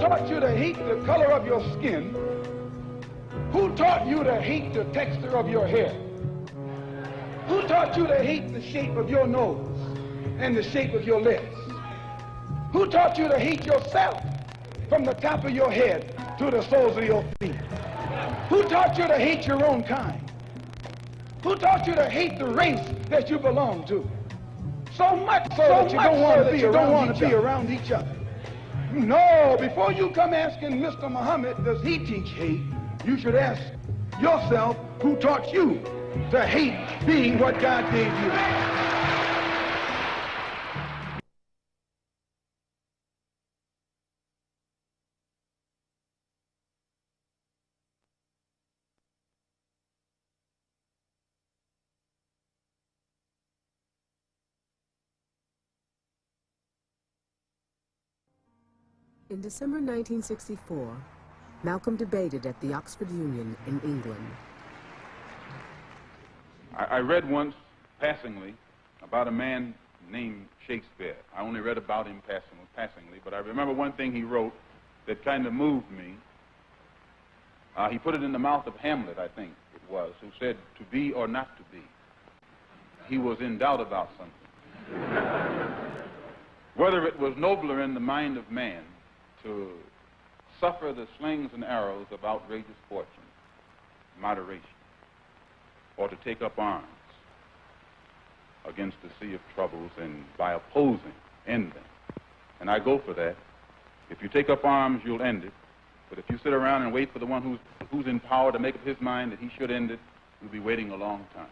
taught you to hate the color of your skin? Who taught you to hate the texture of your hair? Who taught you to hate the shape of your nose and the shape of your lips? Who taught you to hate yourself from the top of your head to the soles of your feet? Who taught you to hate your own kind? Who taught you to hate the race that you belong to? So much so that you don't want to be around each other. No, before you come asking Mr. Muhammad, does he teach hate? You should ask yourself, who taught you to hate being what God gave you? In December 1964, Malcolm debated at the Oxford Union in England. I read once, passingly, about a man named Shakespeare. I only read about him passingly, but I remember one thing he wrote that kind of moved me. He put it in the mouth of Hamlet, I think it was, who said, "To be or not to be." He was in doubt about something. Whether it was nobler in the mind of man to suffer the slings and arrows of outrageous fortune, moderation, or to take up arms against the sea of troubles and by opposing, end them. And I go for that. If you take up arms, you'll end it. But if you sit around and wait for the one who's in power to make up his mind that he should end it, you'll be waiting a long time.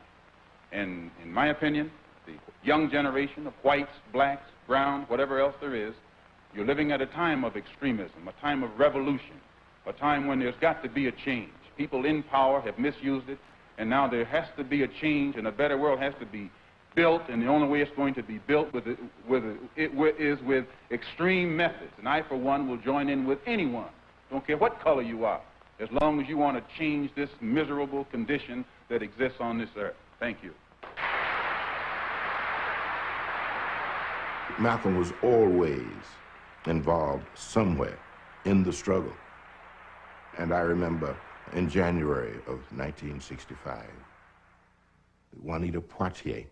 And in my opinion, the young generation of whites, blacks, browns, whatever else there is, you're living at a time of extremism, a time of revolution, a time when there's got to be a change. People in power have misused it, and now there has to be a change, and a better world has to be built, and the only way it's going to be built is with extreme methods. And I, for one, will join in with anyone, don't care what color you are, as long as you want to change this miserable condition that exists on this earth. Thank you. Malcolm was always involved somewhere in the struggle. And I remember in January of 1965, Juanita Poitier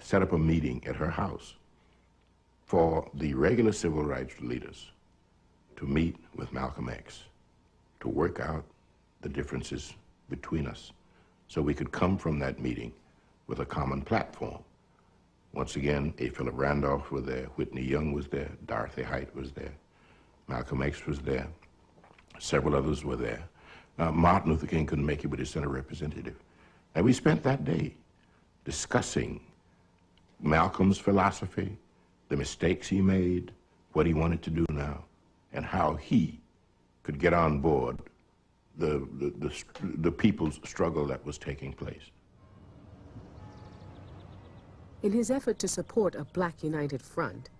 set up a meeting at her house for the regular civil rights leaders to meet with Malcolm X, to work out the differences between us so we could come from that meeting with a common platform. Once again, A. Philip Randolph was there, Whitney Young was there, Dorothy Height was there, Malcolm X was there, several others were there. Martin Luther King couldn't make it, but he sent a representative. And we spent that day discussing Malcolm's philosophy, the mistakes he made, what he wanted to do now, and how he could get on board the people's struggle that was taking place. In his effort to support a Black United Front,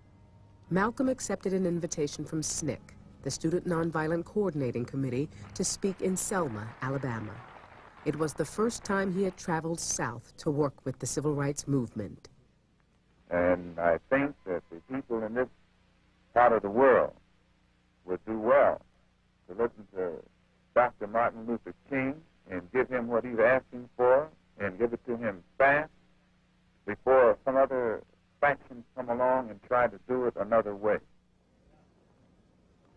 Malcolm accepted an invitation from SNCC, the Student Nonviolent Coordinating Committee, to speak in Selma, Alabama. It was the first time he had traveled south to work with the civil rights movement. And I think that the people in this part of the world would do well to listen to Dr. Martin Luther King and give him what he's asking for and give it to him fast before some other factions come along and try to do it another way.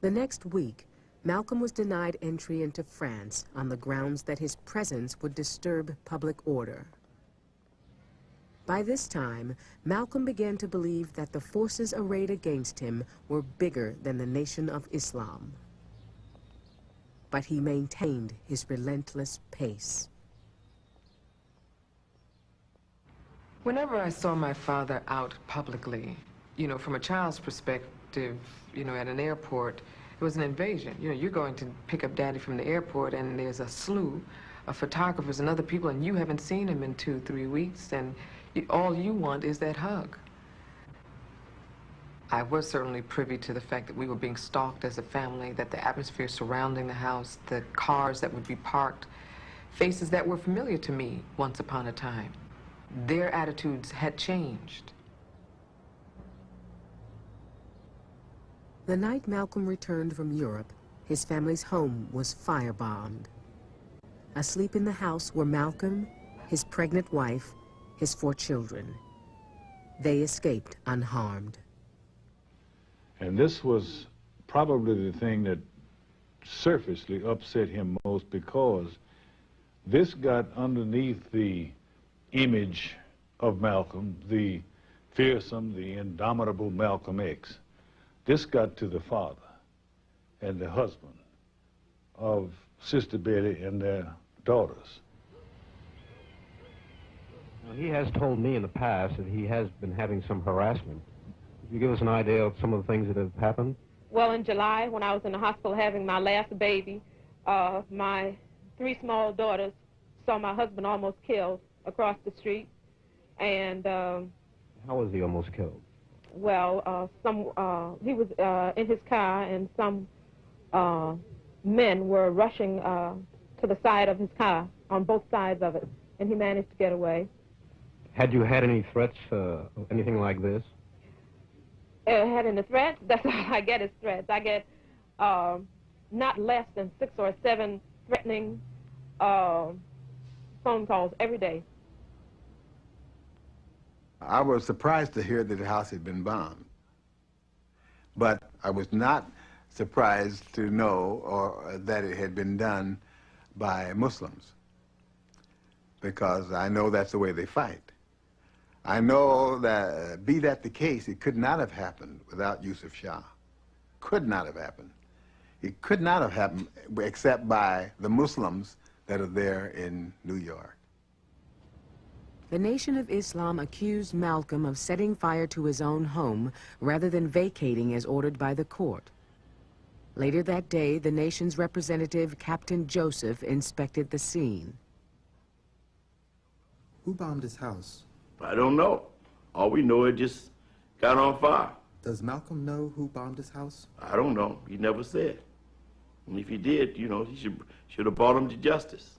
The next week, Malcolm was denied entry into France on the grounds that his presence would disturb public order. By this time, Malcolm began to believe that the forces arrayed against him were bigger than the Nation of Islam. But he maintained his relentless pace. Whenever I saw my father out publicly, you know, from a child's perspective, you know, at an airport, it was an invasion. You know, you're going to pick up Daddy from the airport and there's a slew of photographers and other people and you haven't seen him in 2-3 weeks and all you want is that hug. I was certainly privy to the fact that we were being stalked as a family, that the atmosphere surrounding the house, the cars that would be parked, faces that were familiar to me once upon a time. Their attitudes had changed. The night Malcolm returned from Europe, his family's home was firebombed. Asleep in the house were Malcolm, his pregnant wife, his 4 children. They escaped unharmed. And this was probably the thing that surfacely upset him most, because this got underneath the image of Malcolm, the fearsome, the indomitable Malcolm X. This got to the father and the husband of Sister Betty and their daughters. Now, he has told me in the past that he has been having some harassment. Could you give us an idea of some of the things that have happened? Well, in July, when I was in the hospital having my last baby, my 3 small daughters saw my husband almost killed across the street. And how was he almost killed? Well, he was in his car, and some men were rushing to the side of his car, on both sides of it, and he managed to get away. Had you had any threats, anything like this? Had any threats? That's all I get is threats. I get not less than 6 or 7 threatening phone calls every day. I was surprised to hear that the house had been bombed, but I was not surprised to know that it had been done by Muslims, because I know that's the way they fight. I know that, be that the case, it could not have happened without Yusuf Shah. Could not have happened. It could not have happened except by the Muslims that are there in New York. The Nation of Islam accused Malcolm of setting fire to his own home rather than vacating as ordered by the court. Later that day, the nation's representative, Captain Joseph, inspected the scene. Who bombed his house? I don't know. All we know, it just got on fire. Does Malcolm know who bombed his house? I don't know. He never said. And if he did, you know, he should have brought him to justice.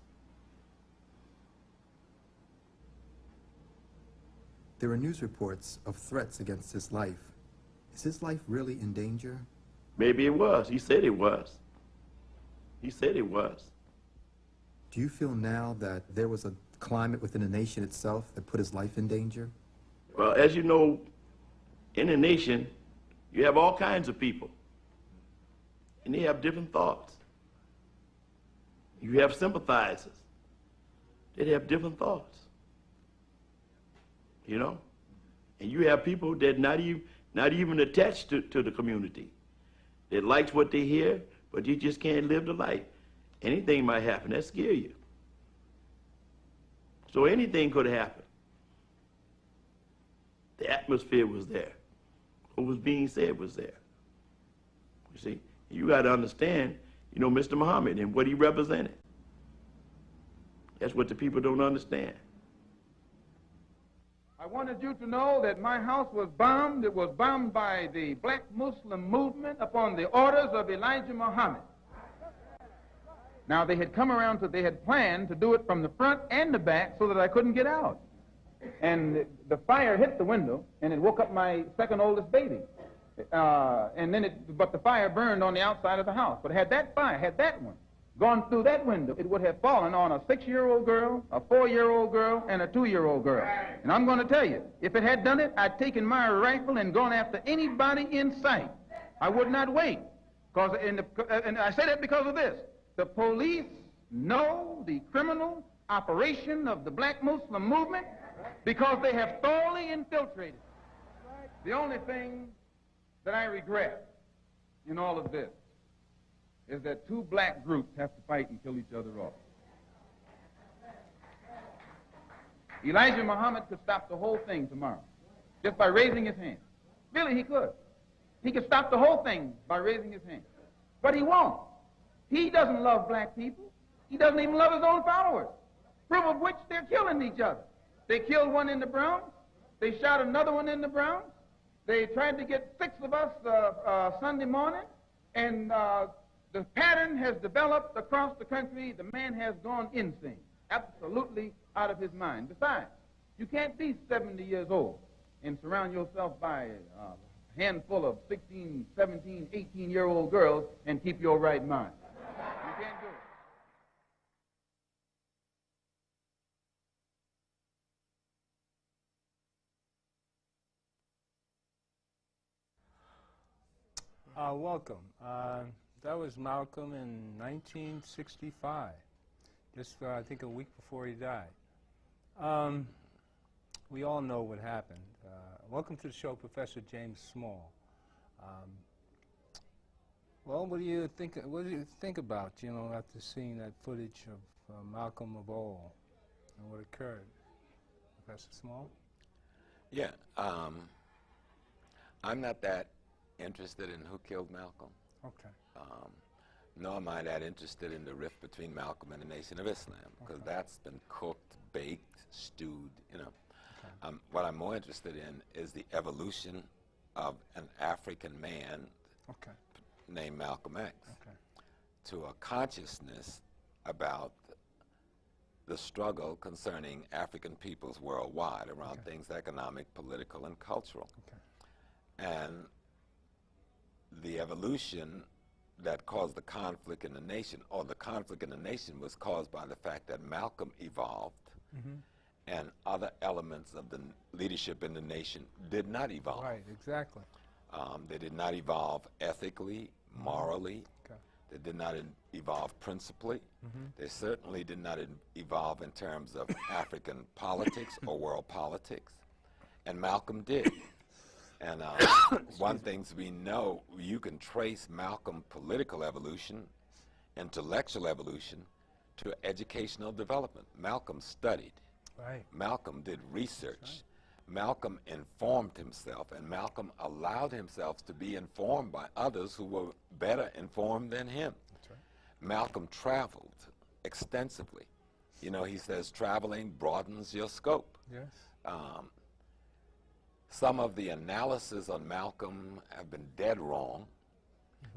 There are news reports of threats against his life. Is his life really in danger? Maybe it was. He said it was. He said it was. Do you feel now that there was a climate within the nation itself that put his life in danger? Well, as you know, in a nation, you have all kinds of people. And they have different thoughts. You have sympathizers. They have different thoughts. You know? And you have people that not even attached to the community. That likes what they hear, but you just can't live the life. Anything might happen. That scare you. So anything could happen. The atmosphere was there. What was being said was there. You see, you got to understand, you know, Mr. Muhammad and what he represented. That's what the people don't understand. I wanted you to know that my house was bombed. It was bombed by the black Muslim movement upon the orders of Elijah Muhammad. Now, they had come around, they had planned to do it from the front and the back so that I couldn't get out. And the fire hit the window, and it woke up my 2nd oldest baby. But the fire burned on the outside of the house. But had that one gone through that window, it would have fallen on a 6-year-old girl, a 4-year-old girl, and a 2-year-old girl. And I'm going to tell you, if it had done it, I'd taken my rifle and gone after anybody in sight. I would not wait. And I say that because of this. The police know the criminal operation of the black Muslim movement because they have thoroughly infiltrated. The only thing that I regret in all of this is that 2 black groups have to fight and kill each other off. Elijah Muhammad could stop the whole thing tomorrow just by raising his hand. Really, he could. He could stop the whole thing by raising his hand. But he won't. He doesn't love black people. He doesn't even love his own followers. Proof of which they're killing each other. They killed one in the Bronx. They shot another one in the Bronx. They tried to get 6 of us Sunday morning. And the pattern has developed across the country. The man has gone insane. Absolutely out of his mind. Besides, you can't be 70 years old and surround yourself by handful of 16, 17, 18-year-old girls and keep your right mind. You can't do it. Welcome. That was Malcolm in 1965, just I think a week before he died. We all know what happened. Welcome to the show, Professor James Small. Well, what do you think? What do you think about, you know, after seeing that footage of Malcolm of all and what occurred, Professor Small? Yeah, I'm not that interested in who killed Malcolm. Okay. Nor am I that interested in the rift between Malcolm and the Nation of Islam, because that's been cooked, baked, stewed, you know. Okay. What I'm more interested in is the evolution of an African man named Malcolm X to a consciousness about the struggle concerning African peoples worldwide around things economic, political, and cultural. And the evolution that caused the conflict in the nation, or the conflict in the nation was caused by the fact that Malcolm evolved and other elements of the leadership in the nation did not evolve. Right, exactly. They did not evolve ethically, morally. They did not evolve principally. They certainly did not evolve in terms of African politics or world politics. And Malcolm did. And one thing we know, you can trace Malcolm's political evolution, intellectual evolution, to educational development. Malcolm studied. Right. Malcolm did research. Malcolm informed himself, and Malcolm allowed himself to be informed by others who were better informed than him. That's right. Malcolm traveled extensively. You know, he says traveling broadens your scope. Yes. Some of the analysis on Malcolm have been dead wrong,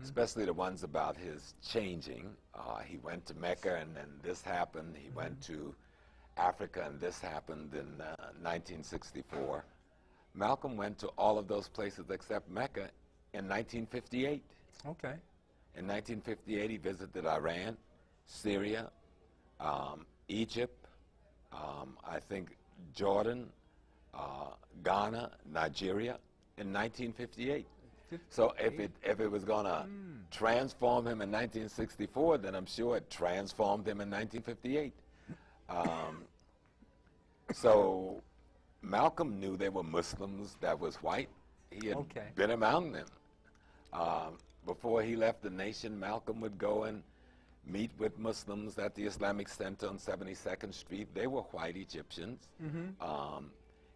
especially the ones about his changing. He went to Mecca and then this happened. He went to Africa and this happened in 1964. Malcolm went to all of those places except Mecca in 1958. Okay. In 1958, he visited Iran, Syria, Egypt, I think Jordan, Ghana, Nigeria in 1958. So if it was going to transform him in 1964, then I'm sure it transformed him in 1958. So Malcolm knew there were Muslims that was white. He had been among them. Before he left the nation, Malcolm would go and meet with Muslims at the Islamic Center on 72nd Street. They were white Egyptians.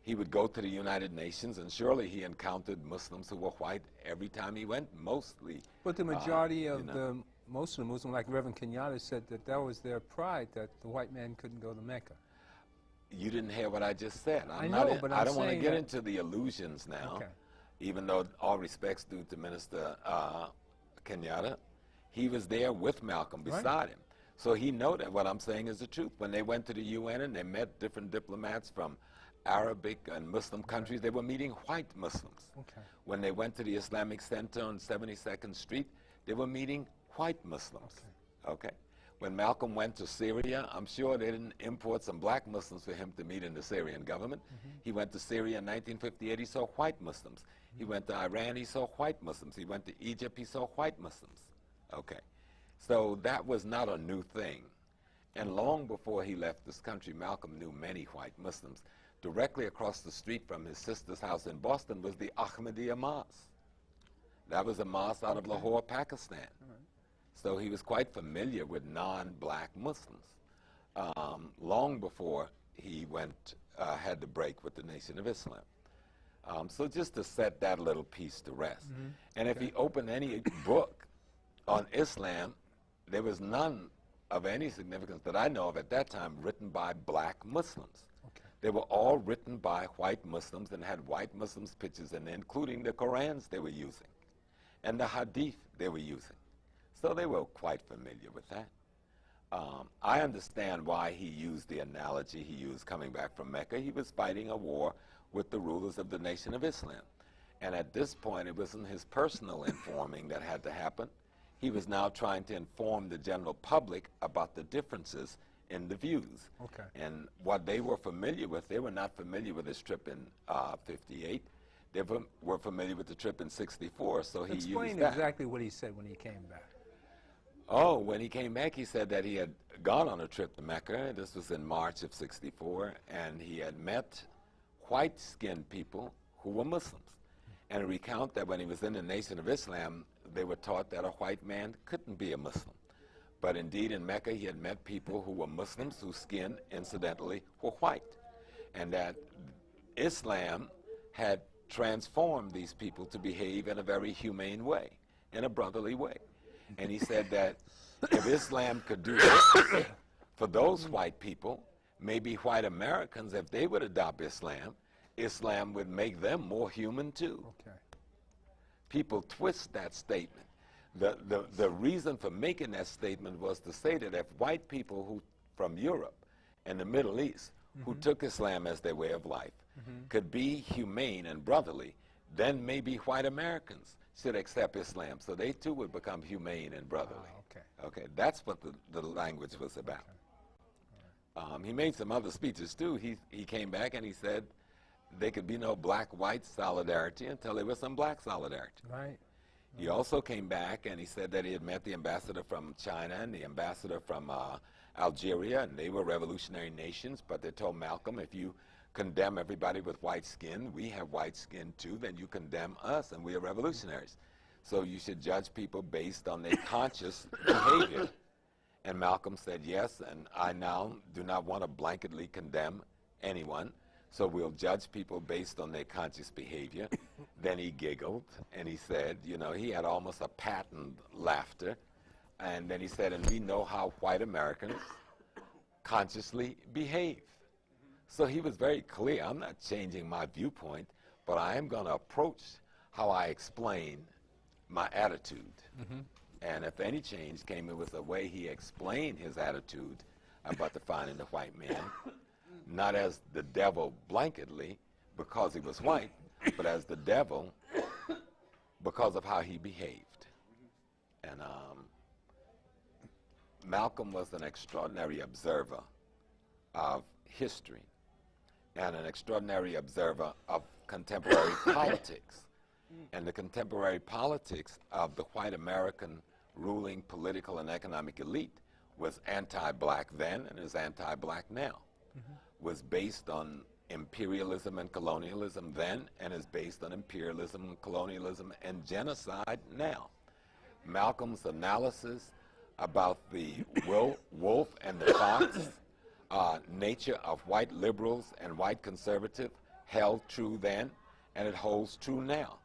He would go to the United Nations, and surely he encountered Muslims who were white every time he went, mostly. But the majority of the Muslims, like Reverend Kenyatta, said that that was their pride, that the white man couldn't go to Mecca. You didn't hear what I just said. I know, but I don't want to get into the illusions now, Okay. even though all respect's due to Minister Kenyatta. He was there with Malcolm beside him. So he know that what I'm saying is the truth. When they went to the UN and they met different diplomats from Arabic and Muslim countries, they were meeting white Muslims. When they went to the Islamic Center on 72nd Street, they were meeting white Muslims. Okay. When Malcolm went to Syria, I'm sure they didn't import some black Muslims for him to meet in the Syrian government. He went to Syria in 1958, he saw white Muslims. He went to Iran, he saw white Muslims. He went to Egypt, he saw white Muslims. Okay. So that was not a new thing. And long before he left this country, Malcolm knew many white Muslims. Directly across the street from his sister's house in Boston was the Ahmadiyya Mosque. That was a mosque out of Lahore, Pakistan. So he was quite familiar with non-black Muslims long before he had to break with the Nation of Islam. So just to set that little piece to rest. And if he opened any book on Islam, there was none of any significance that I know of at that time written by black Muslims. They were all written by white Muslims and had white Muslims' pictures in there, including the Qurans they were using and the Hadith they were using. So they were quite familiar with that. I understand why he used the analogy he used coming back from Mecca. He was fighting a war with the rulers of the Nation of Islam. And at this point, it wasn't his personal informing that had to happen. He was now trying to inform the general public about the differences in the views. Okay. And what they were familiar with, they were not familiar with his trip in 58. They were familiar with the trip in 64, so he used that. Explain exactly what he said when he came back. Oh, when he came back, he said that he had gone on a trip to Mecca. This was in March of 64, and he had met white-skinned people who were Muslims. And recount that when he was in the Nation of Islam, they were taught that a white man couldn't be a Muslim. But indeed, in Mecca, he had met people who were Muslims whose skin, incidentally, were white. And that Islam had transformed these people to behave in a very humane way, in a brotherly way. And he said that if Islam could do this for those white people, maybe white Americans, if they would adopt Islam, Islam would make them more human too. Okay. People twist that statement. The reason for making that statement was to say that if white people who from Europe and the Middle East who took Islam as their way of life could be humane and brotherly, then maybe white Americans should accept Islam, so they too would become humane and brotherly. Okay, that's what the language was about. He made some other speeches too. He came back and he said there could be no black-white solidarity until there was some black solidarity. Right. He also came back and he said that he had met the ambassador from China and the ambassador from Algeria, and they were revolutionary nations, but they told Malcolm, if you condemn everybody with white skin, we have white skin too, then you condemn us and we are revolutionaries. So you should judge people based on their conscious behavior. And Malcolm said yes, and I now do not want to blanketly condemn anyone, so we'll judge people based on their conscious behavior. Then he giggled, and he said, you know, he had almost a patented laughter. And then he said, and we know how white Americans consciously behave. So he was very clear. I'm not changing my viewpoint, but I am going to approach how I explain my attitude. And if any change came, it was the way he explained his attitude about defining the white man, not as the devil blanketly because he was white, but as the devil because of how he behaved. And Malcolm was an extraordinary observer of history and an extraordinary observer of contemporary politics. And the contemporary politics of the white American ruling political and economic elite was anti-black then and is anti-black now. Was based on imperialism and colonialism then and is based on imperialism and colonialism and genocide now. Malcolm's analysis about the wolf and the fox nature of white liberals and white conservatives held true then, and it holds true now.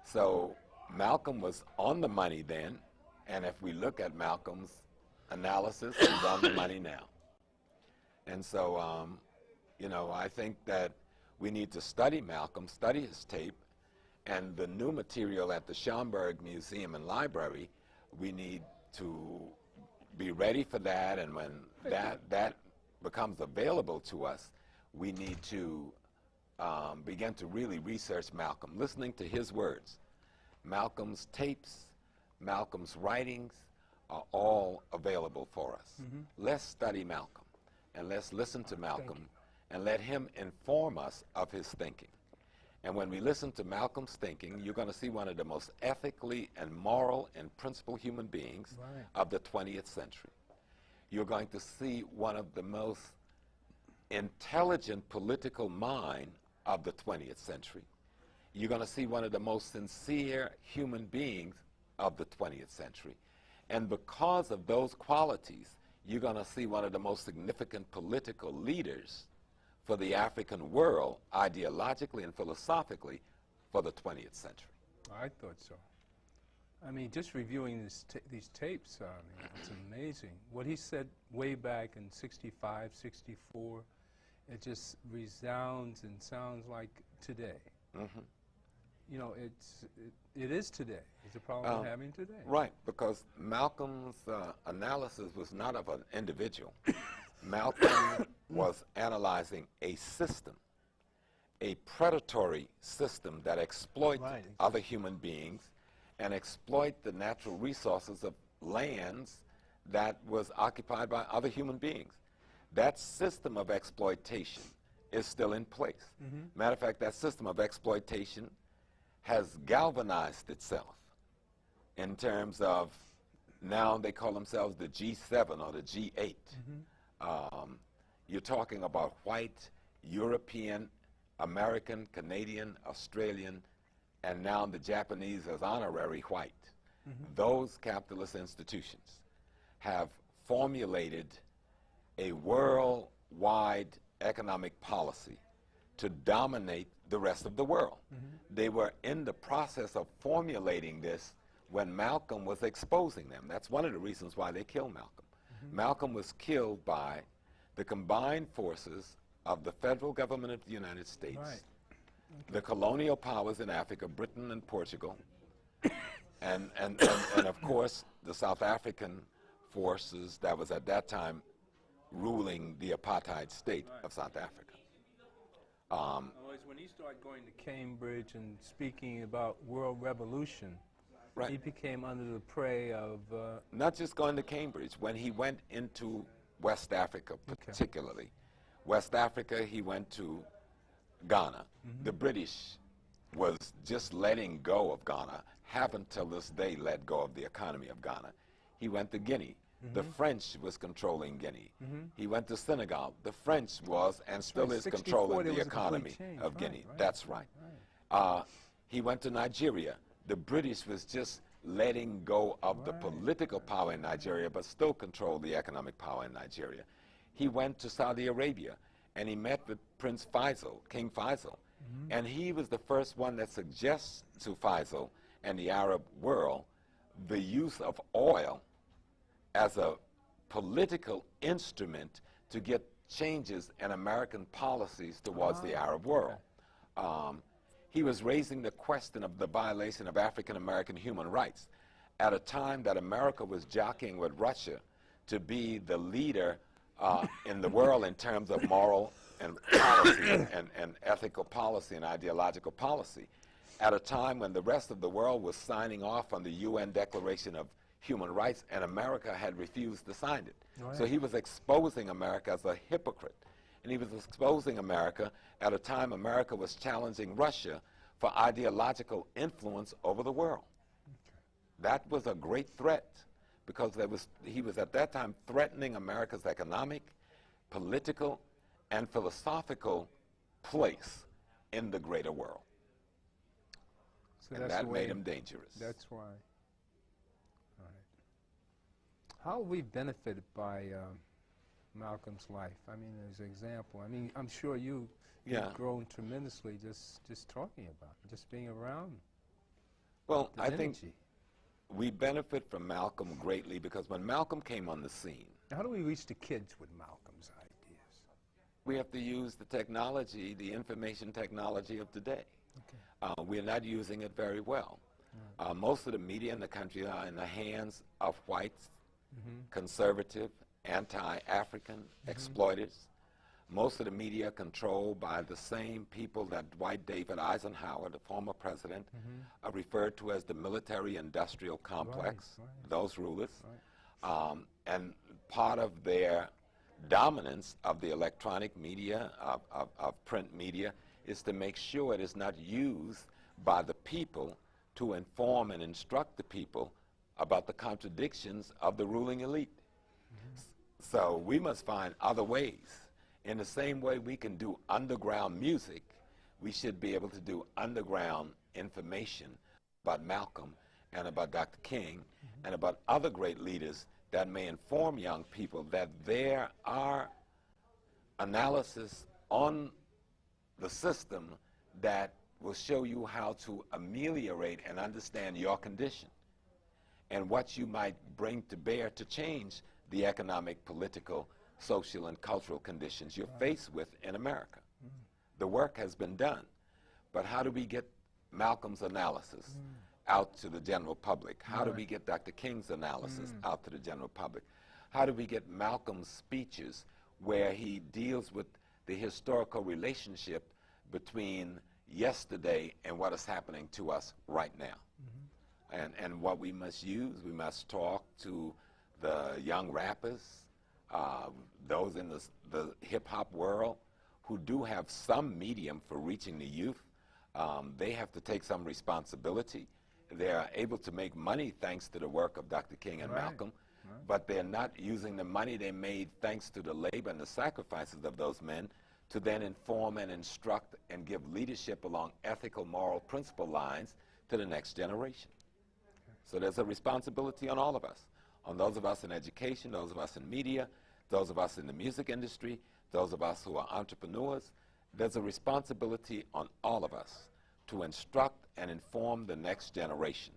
So Malcolm was on the money then, and if we look at Malcolm's analysis, he's on the money now. And so, you know, I think that we need to study Malcolm, study his tape, and the new material at the Schomburg Museum and Library, we need to be ready for that, and when that becomes available to us, we need to begin to really research Malcolm, listening to his words. Malcolm's tapes, Malcolm's writings are all available for us. Let's study Malcolm, and let's listen to Malcolm, and let him inform us of his thinking. And when we listen to Malcolm's thinking, you're going to see one of the most ethically and moral and principled human beings of the 20th century. You're going to see one of the most intelligent political mind of the 20th century. You're going to see one of the most sincere human beings of the 20th century. And because of those qualities, you're going to see one of the most significant political leaders for the African world, ideologically and philosophically, for the 20th century. I thought so. I mean, just reviewing these tapes, it's amazing. What he said way back in 65, 64, it just resounds and sounds like today. You know, it is today. It's a problem we're having today. Right, because Malcolm's analysis was not of an individual. Malcolm was analyzing a system. a predatory system that exploited other human beings and exploit the natural resources of lands that was occupied by other human beings. That system of exploitation is still in place. Matter of fact, that system of exploitation has galvanized itself in terms of, now they call themselves the G7 or the G8. You're talking about white, European, American, Canadian, Australian, and now the Japanese as honorary white. Those capitalist institutions have formulated a worldwide economic policy to dominate the rest of the world. They were in the process of formulating this when Malcolm was exposing them. That's one of the reasons why they killed Malcolm. Malcolm was killed by the combined forces of the federal government of the United States, the colonial powers in Africa, Britain and Portugal, and of course the South African forces that was at that time ruling the apartheid state of South Africa. When he started going to Cambridge and speaking about world revolution, he became under the prey of... Not just going to Cambridge. When he went into West Africa, particularly, West Africa, he went to Ghana. The British was just letting go of Ghana, haven't till this day let go of the economy of Ghana. He went to Guinea. The French was controlling Guinea. He went to Senegal. The French was and still is controlling the economy of Guinea. That's right. He went to Nigeria. The British was just letting go of the political power in Nigeria, but still controlled the economic power in Nigeria. He went to Saudi Arabia, and he met with Prince Faisal, King Faisal. And he was the first one that suggests to Faisal and the Arab world the use of oil as a political instrument to get changes in American policies towards the Arab world. He was raising the question of the violation of African American human rights at a time that America was jockeying with Russia to be the leader in the world in terms of moral and policy and ethical policy and ideological policy, at a time when the rest of the world was signing off on the UN Declaration of Human Rights, and America had refused to sign it. So he was exposing America as a hypocrite. And he was exposing America at a time America was challenging Russia for ideological influence over the world. That was a great threat, because he was at that time threatening America's economic, political, and philosophical place in the greater world. So and that made him dangerous. That's why. All right. How have we benefited by Malcolm's life? I mean, as an example, I mean, I'm sure you've grown tremendously just talking about it, just being around. Well, I think we benefit from Malcolm greatly, because when Malcolm came on the scene... How do we reach the kids with Malcolm's ideas? We have to use the technology, the information technology of today. We're not using it very well. Most of the media in the country are in the hands of whites, conservative, anti-African exploiters. Most of the media are controlled by the same people that Dwight David Eisenhower, the former president, referred to as the military-industrial complex, those rulers. And part of their dominance of the electronic media, of print media, is to make sure it is not used by the people to inform and instruct the people about the contradictions of the ruling elite. So we must find other ways. In the same way we can do underground music, we should be able to do underground information about Malcolm and about Dr. King and about other great leaders that may inform young people that there are analysis on the system that will show you how to ameliorate and understand your condition and what you might bring to bear to change the economic, political, social, and cultural conditions you're faced with in America. The work has been done, but how do we get Malcolm's analysis out to the general public? How do we get Dr. King's analysis out to the general public? How do we get Malcolm's speeches where he deals with the historical relationship between yesterday and what is happening to us right now. And what we must use, we must talk to the young rappers, those in the hip-hop world who do have some medium for reaching the youth. They have to take some responsibility. They are able to make money thanks to the work of Dr. King and Malcolm, but they're not using the money they made thanks to the labor and the sacrifices of those men to then inform and instruct and give leadership along ethical, moral principle lines to the next generation. So there's a responsibility on all of us, on those of us in education, those of us in media, those of us in the music industry, those of us who are entrepreneurs. There's a responsibility on all of us to instruct and inform the next generation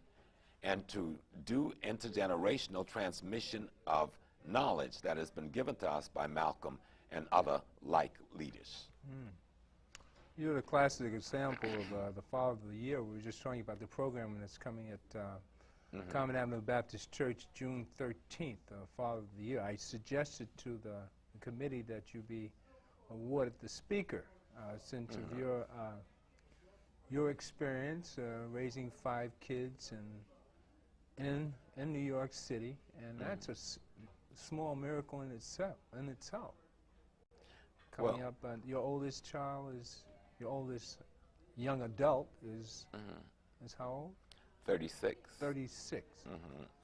and to do intergenerational transmission of knowledge that has been given to us by Malcolm and other like leaders. You're the classic example of the Father of the Year. We were just talking about the program that's coming at Common Avenue Baptist Church June 13th, Father of the Year. I suggested to the committee that you be awarded the speaker since of your experience raising 5 kids in New York City, and that's a small miracle in itself. Coming up, your oldest child is, your oldest young adult is how old? 36. 36.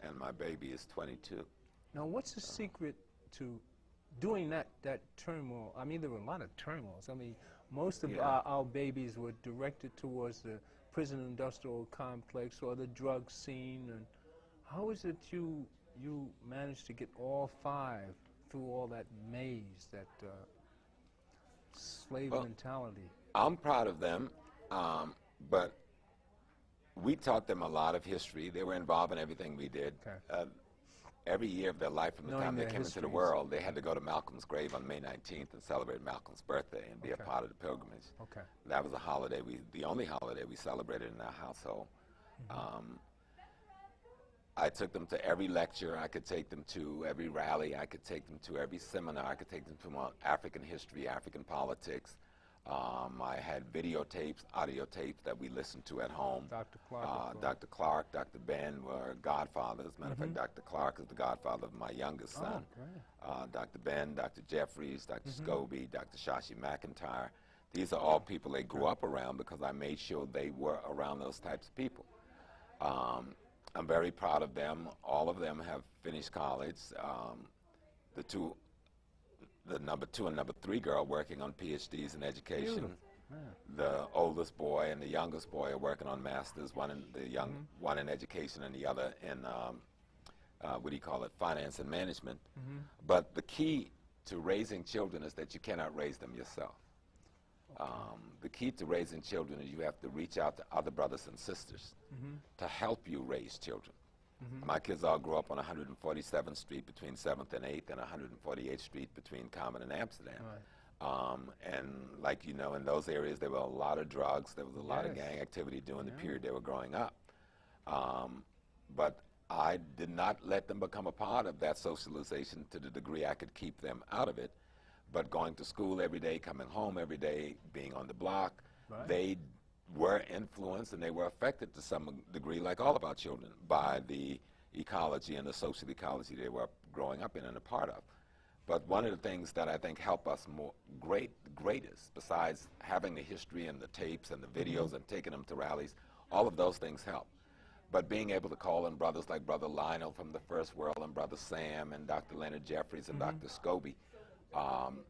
And my baby is 22. Now, what's the secret to doing that turmoil? I mean, there were a lot of turmoils. I mean, most of our babies were directed towards the prison industrial complex or the drug scene. And how is it you managed to get all 5 through all that maze, that slave mentality? I'm proud of them, but we taught them a lot of history. They were involved in everything we did. Every year of their life, from the time they came into the world, they had to go to Malcolm's grave on May 19th and celebrate Malcolm's birthday and be a part of the pilgrimage. That was a holiday, the only holiday we celebrated in our household. I took them to every lecture I could take them to, every rally I could take them to, every seminar I could take them to, African history, African politics. I had videotapes, audio tapes that we listened to at home. Dr. Clark, Dr. Ben were godfathers. As a matter of fact, Dr. Clark is the godfather of my youngest son. Dr. Ben, Dr. Jeffries, Dr. Scobie, Dr. Shashi McIntyre. These are all people they grew up around because I made sure they were around those types of people. I'm very proud of them. All of them have finished college. The number 2 and number 3 girl working on PhDs in education. The oldest boy and the youngest boy are working on masters. One in education and the other in finance and management. But the key to raising children is that you cannot raise them yourself. The key to raising children is you have to reach out to other brothers and sisters to help you raise children. My kids all grew up on 147th Street between 7th and 8th and 148th Street between Common and Amsterdam. And like you know, in those areas there were a lot of drugs, there was a lot of gang activity during the period they were growing up. But I did not let them become a part of that socialization to the degree I could keep them out of it. But going to school every day, coming home every day, being on the block, they were influenced and they were affected to some degree, like all of our children, by the ecology and the social ecology they were growing up in and a part of. But one of the things that I think help us greatest, besides having the history and the tapes and the videos and taking them to rallies, all of those things help. But being able to call in brothers like Brother Lionel from the First World and Brother Sam and Dr. Leonard Jeffries and Dr. Scobie,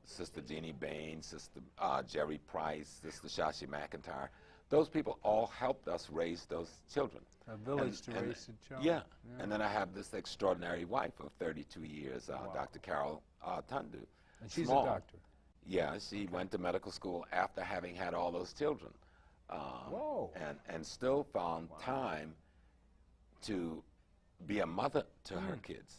Sister Jeannie Bain, Sister Jerry Price, Sister Shashi McIntyre, those people all helped us raise those children. A village to raise a child. Yeah. And then I have this extraordinary wife of 32 years, Dr. Carol Tundu. And she's a doctor. Yeah, she went to medical school after having had all those children. And still found time to be a mother to her kids.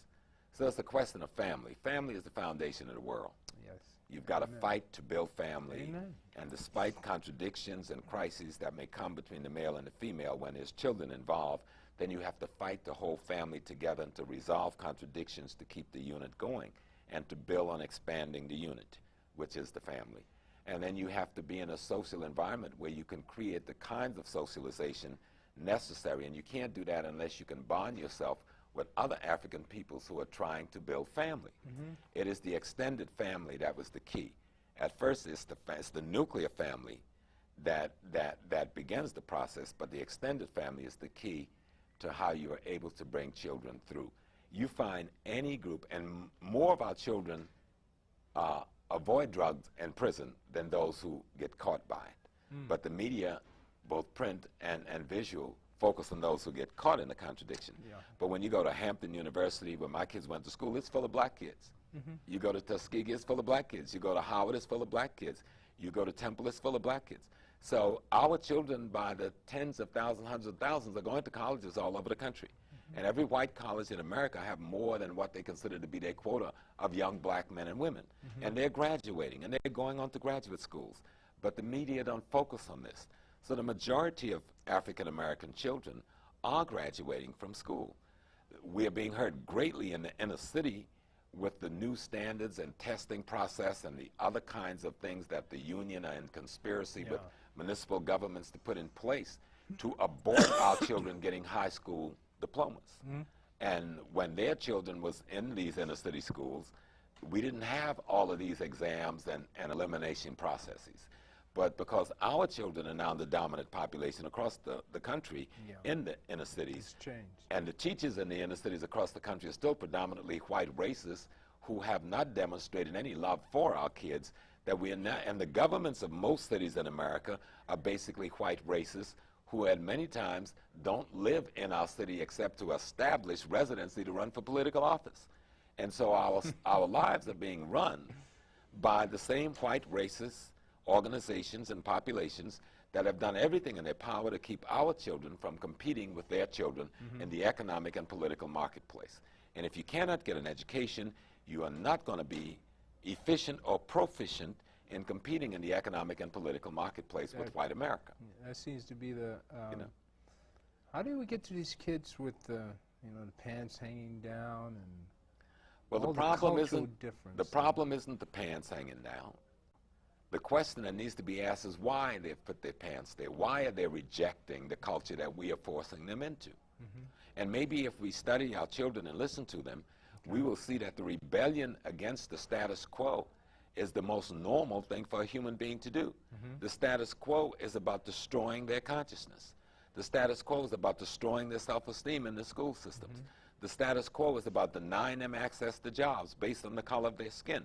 So it's a question of family. Family is the foundation of the world. Yes. You've got to fight to build family. And despite contradictions and crises that may come between the male and the female when there's children involved, then you have to fight to hold family together and to resolve contradictions to keep the unit going and to build on expanding the unit, which is the family. and then you have to be in a social environment where you can create the kinds of socialization necessary, and you can't do that unless you can bond yourself with other African peoples who are trying to build family. It is the extended family that was the key. At first, it's the nuclear family that begins the process, but the extended family is the key to how you are able to bring children through. You find any group, and more of our children avoid drugs in prison than those who get caught by it. But the media, both print and visual, focus on those who get caught in the contradiction. But when you go to Hampton University, where my kids went to school, it's full of black kids. You go to Tuskegee, it's full of black kids. You go to Howard, it's full of black kids. You go to Temple, it's full of black kids. So our children, by the tens of thousands, hundreds of thousands, are going to colleges all over the country. And every white college in America have more than what they consider to be their quota of young black men and women. And they're graduating, and they're going on to graduate schools. But the media don't focus on this. So the majority of African-American children are graduating from school. We are being hurt greatly in the inner city with the new standards and testing process and the other kinds of things that the union are in conspiracy with municipal governments to put in place to abort our children getting high school diplomas. And when their children was in these inner city schools, we didn't have all of these exams and elimination processes. But because our children are now the dominant population across the country in the inner cities, and the teachers in the inner cities across the country are still predominantly white racists who have not demonstrated any love for our kids, that we are not, and the governments of most cities in America are basically white racists who at many times don't live in our city except to establish residency to run for political office. And so our lives are being run by the same white racist organizations and populations that have done everything in their power to keep our children from competing with their children in the economic and political marketplace. And if you cannot get an education, you are not going to be efficient or proficient in competing in the economic and political marketplace with white America. That seems to be the, how do we get to these kids with the, the pants hanging down and well, all the problem difference? Isn't the pants hanging down. The question that needs to be asked is why they've put their pants there. Why are they rejecting the culture that we are forcing them into? And maybe if we study our children and listen to them, we will see that the rebellion against the status quo is the most normal thing for a human being to do. The status quo is about destroying their consciousness. The status quo is about destroying their self-esteem in the school systems. The status quo is about denying them access to jobs based on the color of their skin.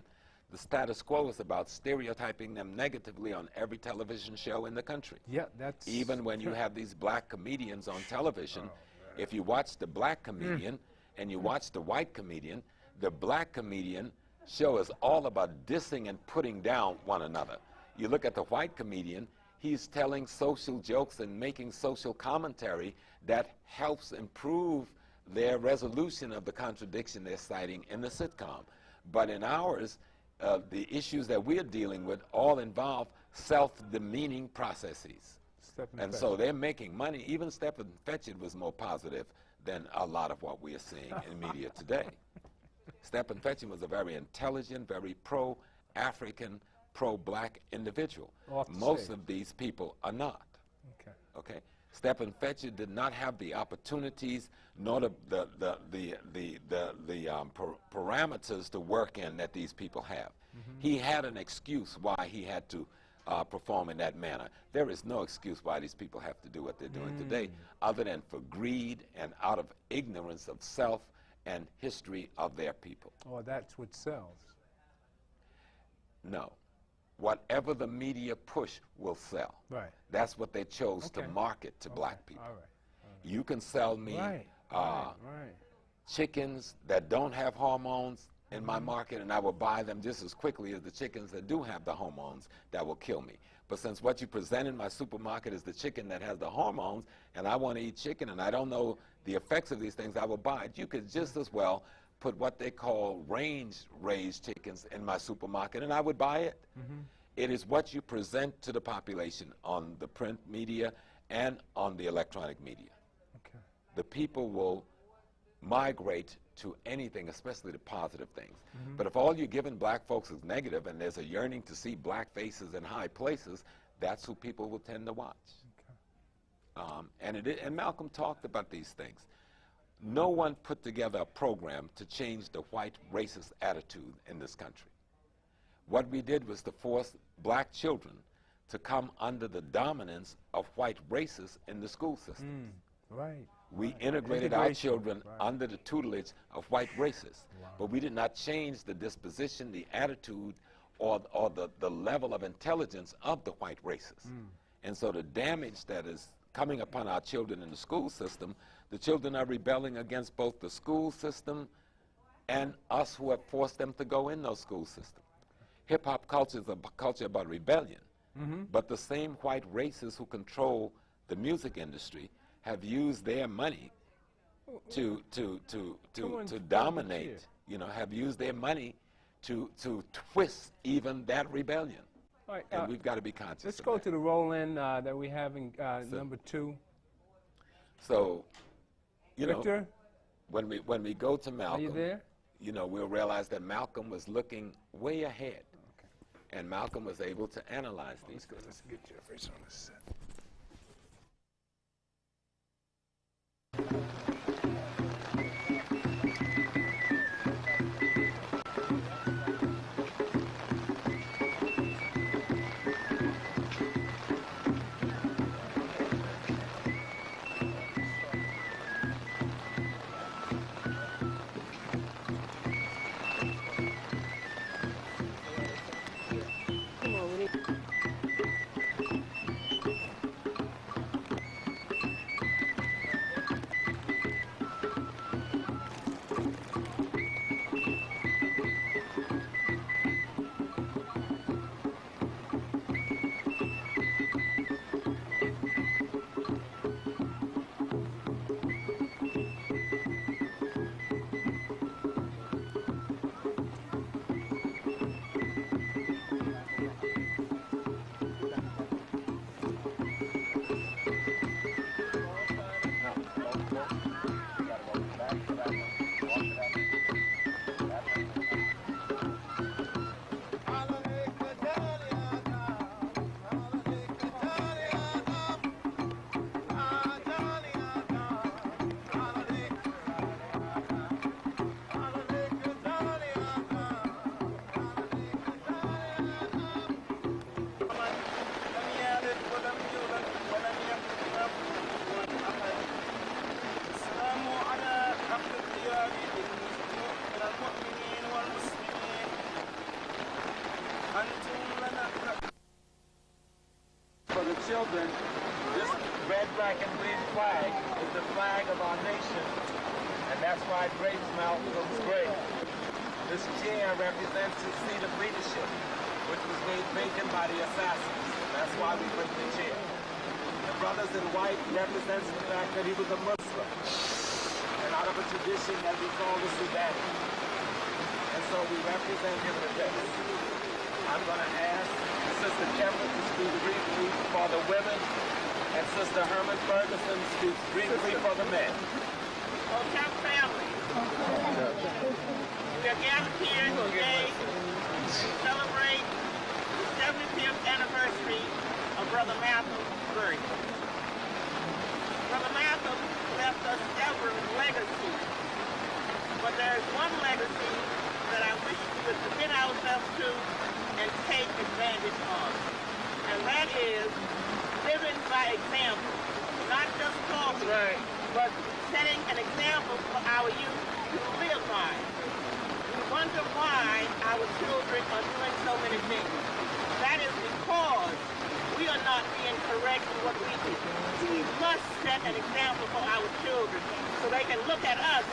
The status quo is about stereotyping them negatively on every television show in the country. That's... Even when you have these black comedians on television, if you watch the black comedian and you watch the white comedian, the black comedian show is all about dissing and putting down one another. You look at the white comedian, he's telling social jokes and making social commentary that helps improve their resolution of the contradiction they're citing in the sitcom. But in ours, the issues that we're dealing with all involve self-demeaning processes. And so they're making money. Even Stephen Fetchit was more positive than a lot of what we are seeing in media today. Stephen Fetchit was a very intelligent, very pro-African, pro-black individual. Most of these people are not. Okay. Stephen Fetchit did not have the opportunities nor the parameters to work in that these people have. He had an excuse why he had to perform in that manner. There is no excuse why these people have to do what they're doing today other than for greed and out of ignorance of self and history of their people. Oh, that's what sells. No. Whatever the media push will sell. Right. That's what they chose to market to black people. All right. You can sell me chickens that don't have hormones in my market, and I will buy them just as quickly as the chickens that do have the hormones that will kill me. But since what you present in my supermarket is the chicken that has the hormones, and I want to eat chicken, and I don't know the effects of these things, I will buy it. You could just as well put what they call range-raised chickens in my supermarket, and I would buy it. It is what you present to the population on the print media and on the electronic media. The people will migrate to anything, especially the positive things. But if all you're giving black folks is negative and there's a yearning to see black faces in high places, that's who people will tend to watch. And Malcolm talked about these things. No one put together a program to change the white racist attitude in this country. What we did was to force black children to come under the dominance of white racists in the school system. Right. We integrated our children under the tutelage of white racists, but we did not change the disposition, the attitude, or the level of intelligence of the white racists. And so the damage that is coming upon our children in the school system, the children are rebelling against both the school system and us who have forced them to go in those school systems. Hip-hop culture is a culture about rebellion, but the same white racists who control the music industry have used their money to dominate, you know, have used their money to twist even that rebellion. All right, and we've got to be conscious Let's of go that. to the roll-in that we have in number 2. So, you Victor? know, when we go to Malcolm, Are you there? you know, we'll realize that Malcolm was looking way ahead. And Malcolm was able to analyze these things. Let's get Jeffries on the set. For the children, this red, black, and green flag is the flag of our nation, and that's why it drapes Malcolm's grave. This chair represents his seat of leadership, which was made vacant by the assassins. That's why we bring the chair. The brothers in white represents the fact that he was a Muslim, and out of a tradition that we call the Sudan. And so we represent him today. I'm going to ask Sister Jeffries to speak briefly for the women, and Sister Herman Ferguson speaks briefly for the men. Hotel family, we are gathered here today to celebrate the 75th anniversary of Brother Malcolm's birth. Brother Malcolm left us several legacies, but there is one legacy that I wish we would commit ourselves to and take advantage of. And that is living by example, not just talking, but setting an example for our youth to live by. We wonder why our children are doing so many things. That is because we are not being correct in what we do. We must set an example for our children so they can look at us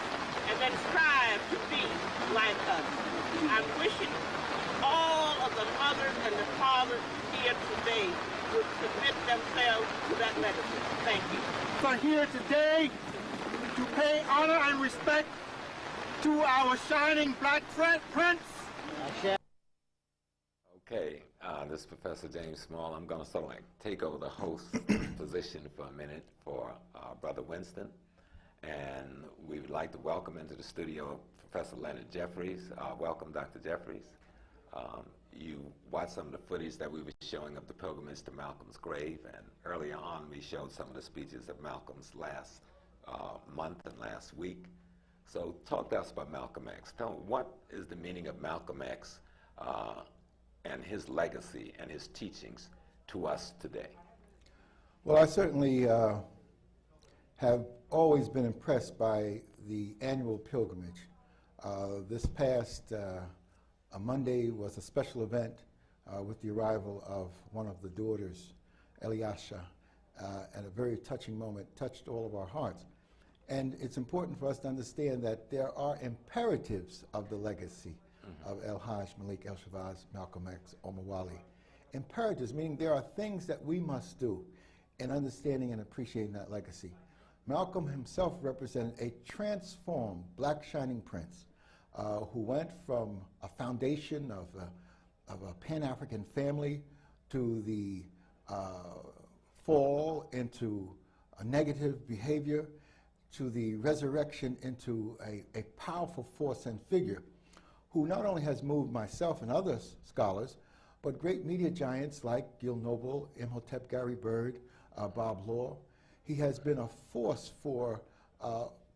and then strive to be like us. I'm wishing all of the mothers and the fathers here today would submit themselves to that legacy. Thank you. So here today to pay honor and respect to our shining black prince. Okay, this is Professor James Small. I'm going to sort of like take over the host position for a minute for Brother Winston. And we would like to welcome into the studio Professor Leonard Jeffries. Welcome, Dr. Jeffries. You watched some of the footage that we were showing of the pilgrimage to Malcolm's grave, and earlier on we showed some of the speeches of Malcolm's last month and last week. So talk to us about Malcolm X. Tell me, what is the meaning of Malcolm X and his legacy and his teachings to us today? Well, I certainly have always been impressed by the annual pilgrimage. This past Monday was a special event with the arrival of one of the daughters, Eliasha, and a very touching moment, touched all of our hearts. And it's important for us to understand that there are imperatives of the legacy of El-Hajj, Malik, El-Shabazz, Malcolm X, Omar Wali. Imperatives, meaning there are things that we must do in understanding and appreciating that legacy. Malcolm himself represented a transformed black shining prince who went from a foundation of a Pan-African family to the fall into a negative behavior, to the resurrection into a powerful force and figure who not only has moved myself and other scholars, but great media giants like Gil Noble, Imhotep Gary Bird, Bob Law. He has been a force for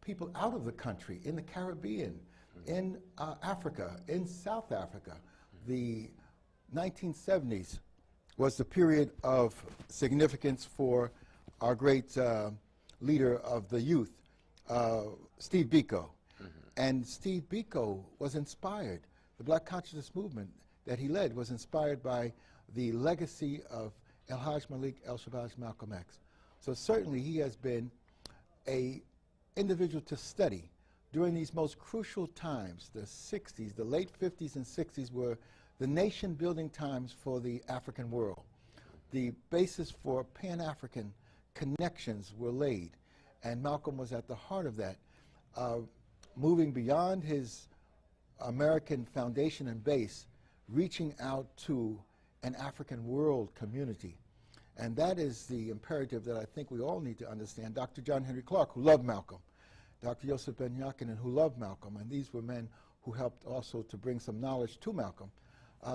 people out of the country, in the Caribbean, in Africa, in South Africa. The 1970s was the period of significance for our great leader of the youth, Steve Biko. And Steve Biko was inspired. The Black Consciousness movement that he led was inspired by the legacy of El-Hajj Malik, El-Shabazz, Malcolm X. So certainly he has been an individual to study during these most crucial times. The 60s, the late 50s and 60s were the nation-building times for the African world. The basis for Pan-African connections were laid, and Malcolm was at the heart of that, moving beyond his American foundation and base, reaching out to an African world community. And that is the imperative that I think we all need to understand. Dr. John Henry Clark, who loved Malcolm, Dr. Yosef Ben-Jochannan, who loved Malcolm, and these were men who helped also to bring some knowledge to Malcolm.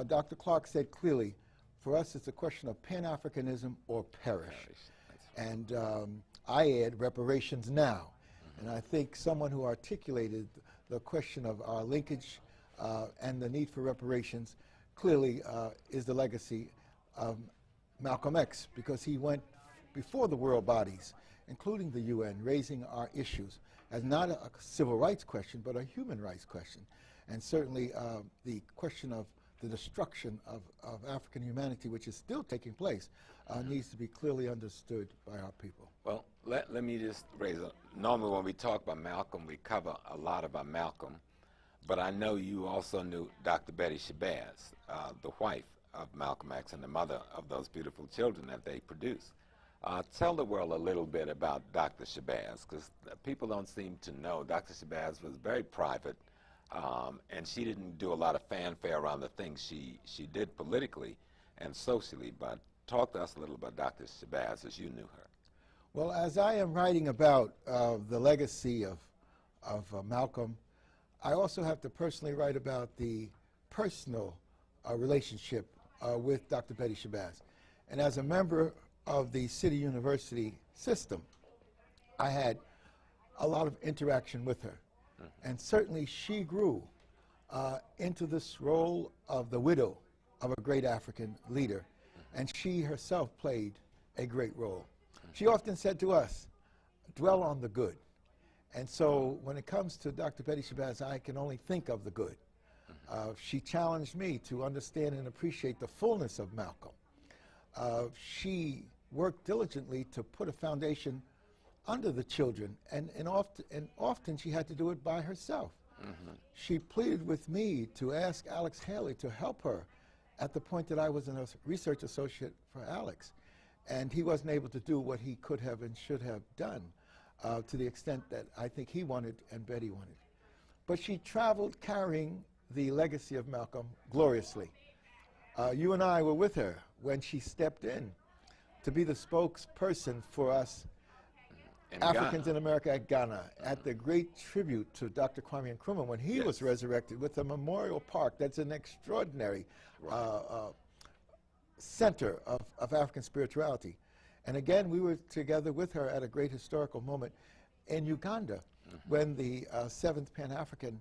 Dr. Clark said clearly, for us it's a question of Pan-Africanism or perish. And I add reparations now. And I think someone who articulated the question of our linkage and the need for reparations clearly is the legacy of Malcolm X, because he went before the world bodies, including the UN, raising our issues as not a civil rights question, but a human rights question. And certainly the question of the destruction of African humanity, which is still taking place, needs to be clearly understood by our people. Well, let me just raise a, normally when we talk about Malcolm, we cover a lot about Malcolm, but I know you also knew Dr. Betty Shabazz, the wife of Malcolm X and the mother of those beautiful children that they produced. Tell the world a little bit about Dr. Shabazz, because people don't seem to know. Dr. Shabazz was very private, and she didn't do a lot of fanfare around the things she did politically and socially, but talk to us a little about Dr. Shabazz as you knew her. Well, as I am writing about the legacy of Malcolm, I also have to personally write about the personal relationship with Dr. Betty Shabazz. And as a member of the City University system, I had a lot of interaction with her. And certainly she grew into this role of the widow of a great African leader. And she herself played a great role. She often said to us, dwell on the good. And so when it comes to Dr. Betty Shabazz, I can only think of the good. She challenged me to understand and appreciate the fullness of Malcolm. She worked diligently to put a foundation under the children, and often she had to do it by herself. She pleaded with me to ask Alex Haley to help her at the point that I was a research associate for Alex. And he wasn't able to do what he could have and should have done to the extent that I think he wanted and Betty wanted. But she traveled carrying the legacy of Malcolm gloriously. You and I were with her when she stepped in to be the spokesperson for us Africans in America at Ghana, at the great tribute to Dr. Kwame Nkrumah when he was resurrected with a memorial park that's an extraordinary center of African spirituality. And again, we were together with her at a great historical moment in Uganda when the 7th Pan-African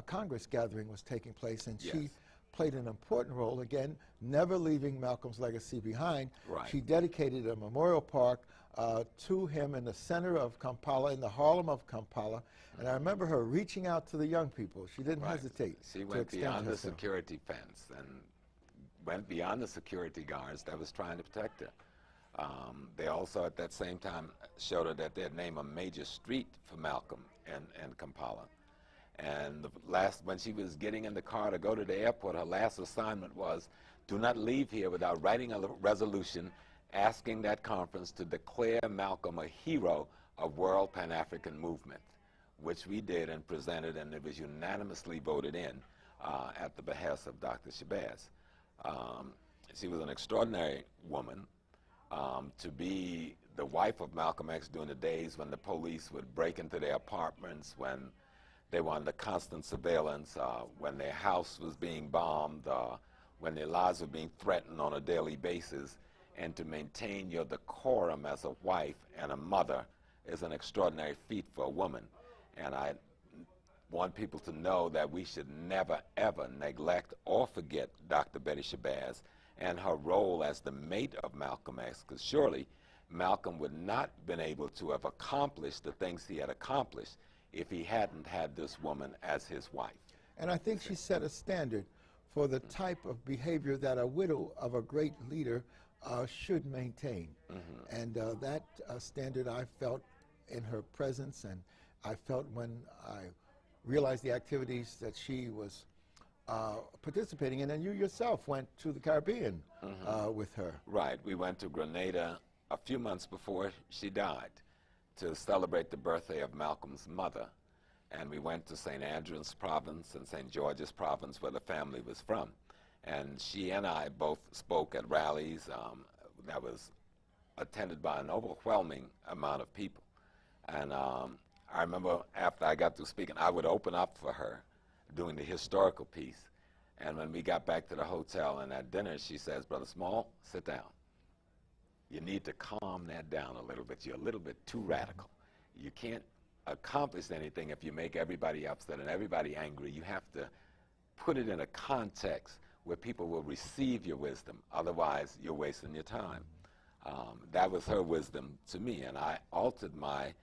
Congress gathering was taking place, and she played an important role, again, never leaving Malcolm's legacy behind. She dedicated a memorial park to him in the center of Kampala, in the Harlem of Kampala, and I remember her reaching out to the young people. She didn't hesitate. She went beyond the security fence and went beyond the security guards that was trying to protect her. They also, at that same time, showed her that they'd name a major street for Malcolm in Kampala. And when she was getting in the car to go to the airport, her last assignment was, do not leave here without writing a resolution asking that conference to declare Malcolm a hero of World Pan-African Movement, which we did and presented, and it was unanimously voted in at the behest of Dr. Shabazz. She was an extraordinary woman. To be the wife of Malcolm X during the days when the police would break into their apartments, when they were under constant surveillance, when their house was being bombed, when their lives were being threatened on a daily basis, and to maintain your decorum as a wife and a mother is an extraordinary feat for a woman. And I want people to know that we should never, ever neglect or forget Dr. Betty Shabazz and her role as the mate of Malcolm X, because surely Malcolm would not have been able to have accomplished the things he had accomplished if he hadn't had this woman as his wife. And I think she set a standard for the type of behavior that a widow of a great leader should maintain. And that standard I felt in her presence, and I felt when I realized the activities that she was participating in, and you yourself went to the Caribbean with her. Right, we went to Grenada a few months before she died to celebrate the birthday of Malcolm's mother, and we went to St. Andrews Province and St. George's Province, where the family was from, and she and I both spoke at rallies that was attended by an overwhelming amount of people. And I remember after I got through speaking, I would open up for her doing the historical piece. And when we got back to the hotel and at dinner, she says, Brother Small, sit down. You need to calm that down a little bit. You're a little bit too radical. You can't accomplish anything if you make everybody upset and everybody angry. You have to put it in a context where people will receive your wisdom. Otherwise, you're wasting your time. That was her wisdom to me, and I altered my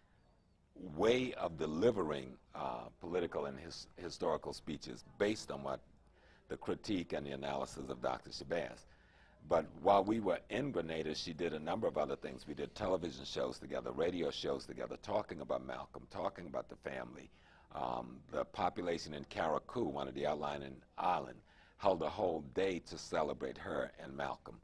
way of delivering political and historical speeches based on what the critique and the analysis of Dr. Shabazz. But while we were in Grenada, she did a number of other things. We did television shows together, radio shows together, talking about Malcolm, talking about the family. The population in Carriacou, one of the outlying islands, held a whole day to celebrate her and Malcolm.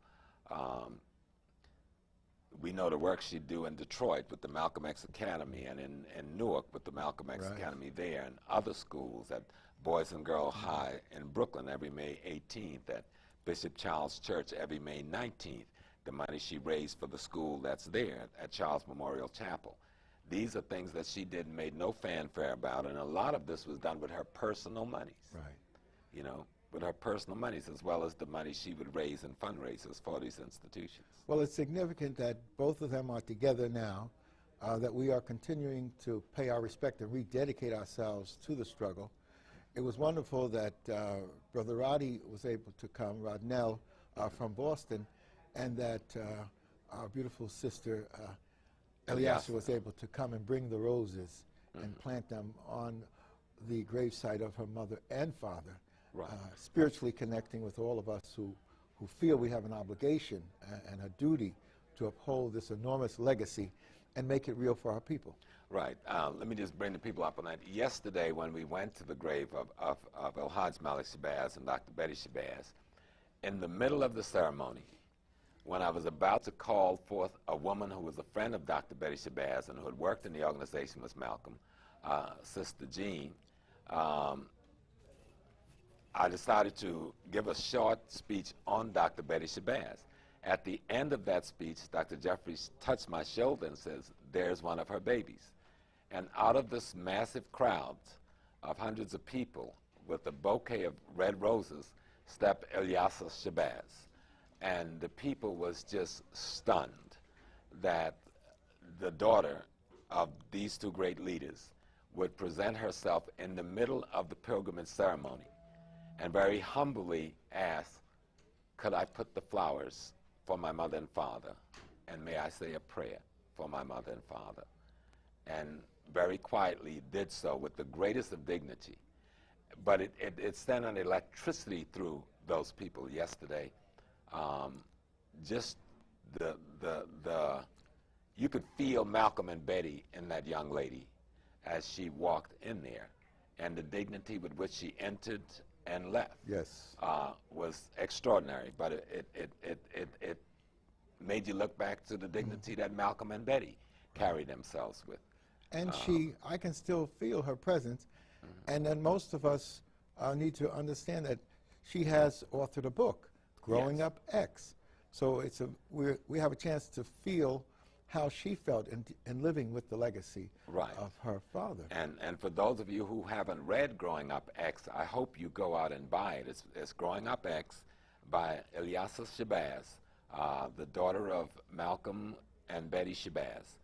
We know the work she'd do in Detroit with the Malcolm X Academy, and in Newark with the Malcolm X Academy there, and other schools, at Boys and Girls High in Brooklyn every May 18th, at Bishop Charles Church every May 19th, the money she raised for the school that's there at Charles Memorial Chapel. These are things that she did and made no fanfare about, and a lot of this was done with her personal monies. You know, with her personal monies, as well as the money she would raise in fundraisers for these institutions. Well, it's significant that both of them are together now, that we are continuing to pay our respect and rededicate ourselves to the struggle. It was wonderful that Brother Roddy was able to come, Rodnell from Boston, and that our beautiful sister Eliasa was able to come and bring the roses and plant them on the gravesite of her mother and father, spiritually connecting with all of us who feel we have an obligation and a duty to uphold this enormous legacy and make it real for our people. Right. Let me just bring the people up on that. Yesterday, when we went to the grave of El Hajj Malik Shabazz and Dr. Betty Shabazz, in the middle of the ceremony, when I was about to call forth a woman who was a friend of Dr. Betty Shabazz and who had worked in the organization with Malcolm, Sister Jean, I decided to give a short speech on Dr. Betty Shabazz. At the end of that speech, Dr. Jeffries touched my shoulder and says, there's one of her babies. And out of this massive crowd of hundreds of people with a bouquet of red roses stepped Ilyasah Shabazz. And the people was just stunned that the daughter of these two great leaders would present herself in the middle of the pilgrimage ceremony and very humbly ask, could I put the flowers for my mother and father, and may I say a prayer for my mother and father? And very quietly did so with the greatest of dignity. But it sent an electricity through those people yesterday. Just you could feel Malcolm and Betty in that young lady as she walked in there, and the dignity with which she entered and left. Yes. Was extraordinary. But it made you look back to the dignity that Malcolm and Betty carried themselves with. And I can still feel her presence. And then most of us need to understand that she has authored a book, Growing Up X. So we have a chance to feel how she felt in living with the legacy of her father. And for those of you who haven't read Growing Up X, I hope you go out and buy it. It's Growing Up X by Ilyasah Shabazz, the daughter of Malcolm and Betty Shabazz.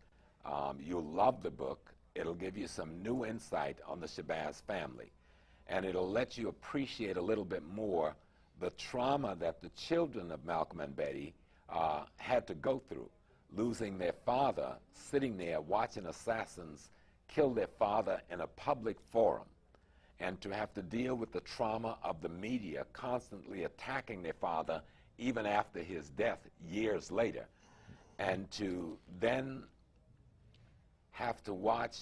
You'll love the book. It'll give you some new insight on the Shabazz family. And it'll let you appreciate a little bit more the trauma that the children of Malcolm and Betty had to go through, losing their father, sitting there watching assassins kill their father in a public forum, and to have to deal with the trauma of the media constantly attacking their father even after his death years later, and to then have to watch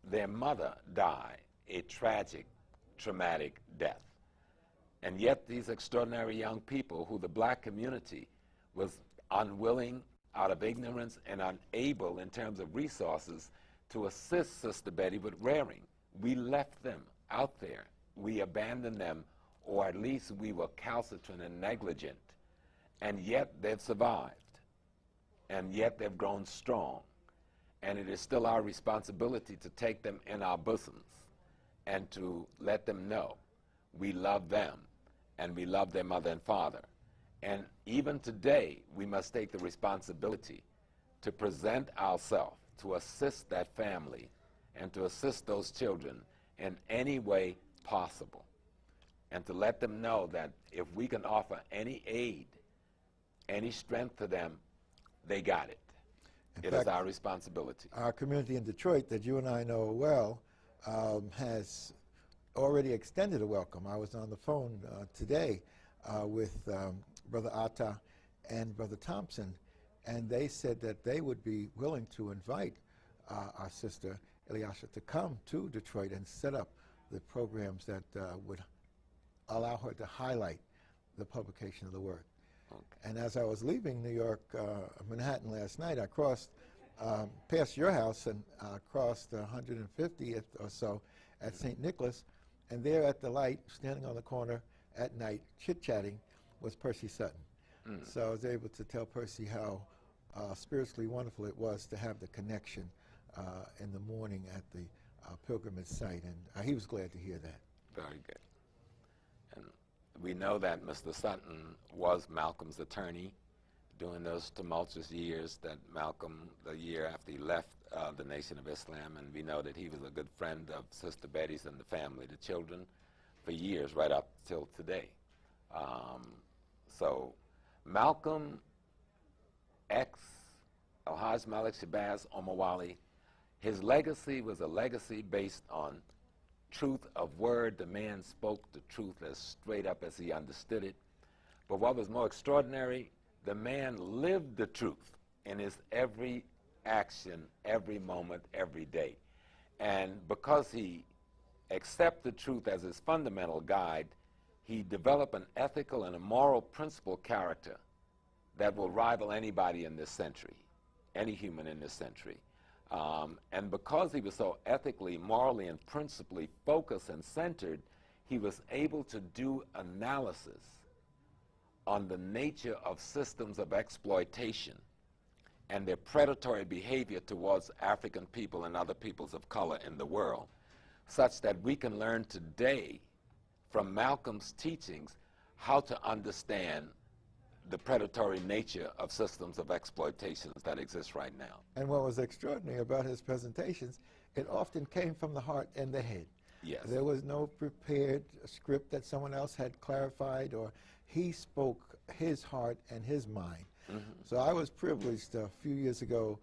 their mother die a tragic, traumatic death. And yet these extraordinary young people who the black community was unwilling, out of ignorance, and unable in terms of resources to assist Sister Betty with rearing. We left them out there. We abandoned them, or at least we were calcitrant and negligent. And yet they've survived. And yet they've grown strong. And it is still our responsibility to take them in our bosoms and to let them know we love them and we love their mother and father. And even today, we must take the responsibility to present ourselves, to assist that family and to assist those children in any way possible. And to let them know that if we can offer any aid, any strength to them, they got it. It is our responsibility. Our community in Detroit that you and I know well has already extended a welcome. I was on the phone today with Brother Atta and Brother Thompson, and they said that they would be willing to invite our sister Ilyasah to come to Detroit and set up the programs that would allow her to highlight the publication of the work. And as I was leaving New York, Manhattan last night, I crossed past your house and crossed 150th or so at St. Nicholas, and there at the light, standing on the corner at night, chit-chatting, was Percy Sutton. So I was able to tell Percy how spiritually wonderful it was to have the connection in the morning at the pilgrimage site, and he was glad to hear that. Very good. And we know that Mr. Sutton was Malcolm's attorney during those tumultuous years that Malcolm, the year after he left the Nation of Islam, and we know that he was a good friend of Sister Betty's and the family, the children, for years, right up till today. So Malcolm X, Alhaj Malik Shabazz Omawali, his legacy was a legacy based on truth of word. The man spoke the truth as straight up as he understood it. But what was more extraordinary, the man lived the truth in his every action, every moment, every day. And because he accepted truth as his fundamental guide, he developed an ethical and a moral principle character that will rival anybody in this century, any human in this century. And because he was so ethically, morally, and principally focused and centered, he was able to do analysis on the nature of systems of exploitation and their predatory behavior towards African people and other peoples of color in the world, such that we can learn today from Malcolm's teachings how to understand the predatory nature of systems of exploitations that exist right now. And what was extraordinary about his presentations, it often came from the heart and the head. Yes. There was no prepared script that someone else had clarified, or he spoke his heart and his mind. So I was privileged a few years ago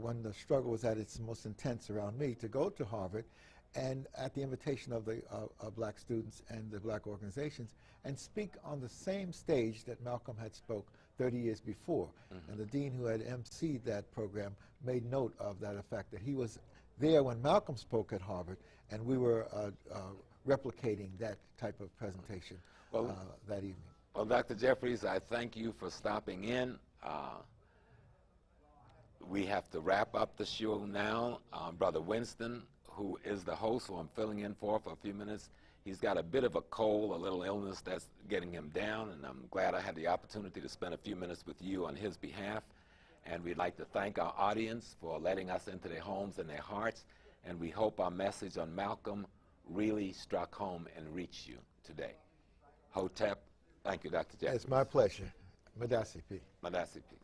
when the struggle was at its most intense around me to go to Harvard, and at the invitation of the black students and the black organizations, and speak on the same stage that Malcolm had spoke 30 years before. And the dean who had emceed that program made note of that effect, that he was there when Malcolm spoke at Harvard, and we were replicating that type of presentation that evening. Well, Dr. Jeffries, I thank you for stopping in. We have to wrap up the show now. Brother Winston, who is the host, who I'm filling in for a few minutes, he's got a bit of a cold, a little illness that's getting him down, and I'm glad I had the opportunity to spend a few minutes with you on his behalf. And we'd like to thank our audience for letting us into their homes and their hearts, and we hope our message on Malcolm really struck home and reached you today. Hotep, thank you, Dr. Jeffries. It's my pleasure. Madasi P. Madasi P.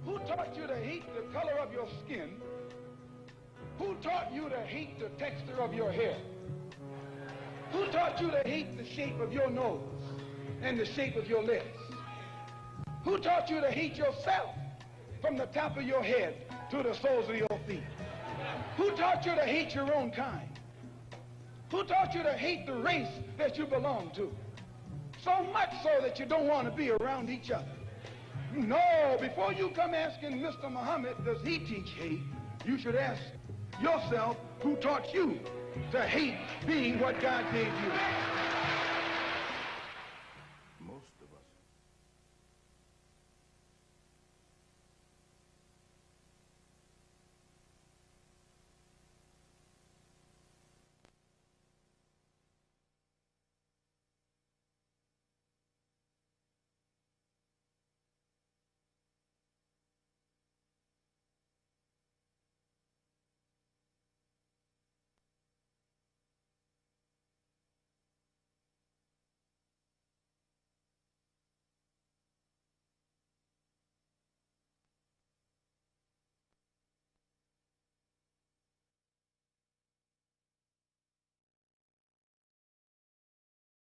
Who taught you to hate the color of your skin? Who taught you to hate the texture of your hair? Who taught you to hate the shape of your nose and the shape of your lips? Who taught you to hate yourself from the top of your head to the soles of your feet? Who taught you to hate your own kind? Who taught you to hate the race that you belong to? So much so that you don't want to be around each other. No, before you come asking Mr. Muhammad, does he teach hate, you should ask yourself, who taught you to hate being what God gave you?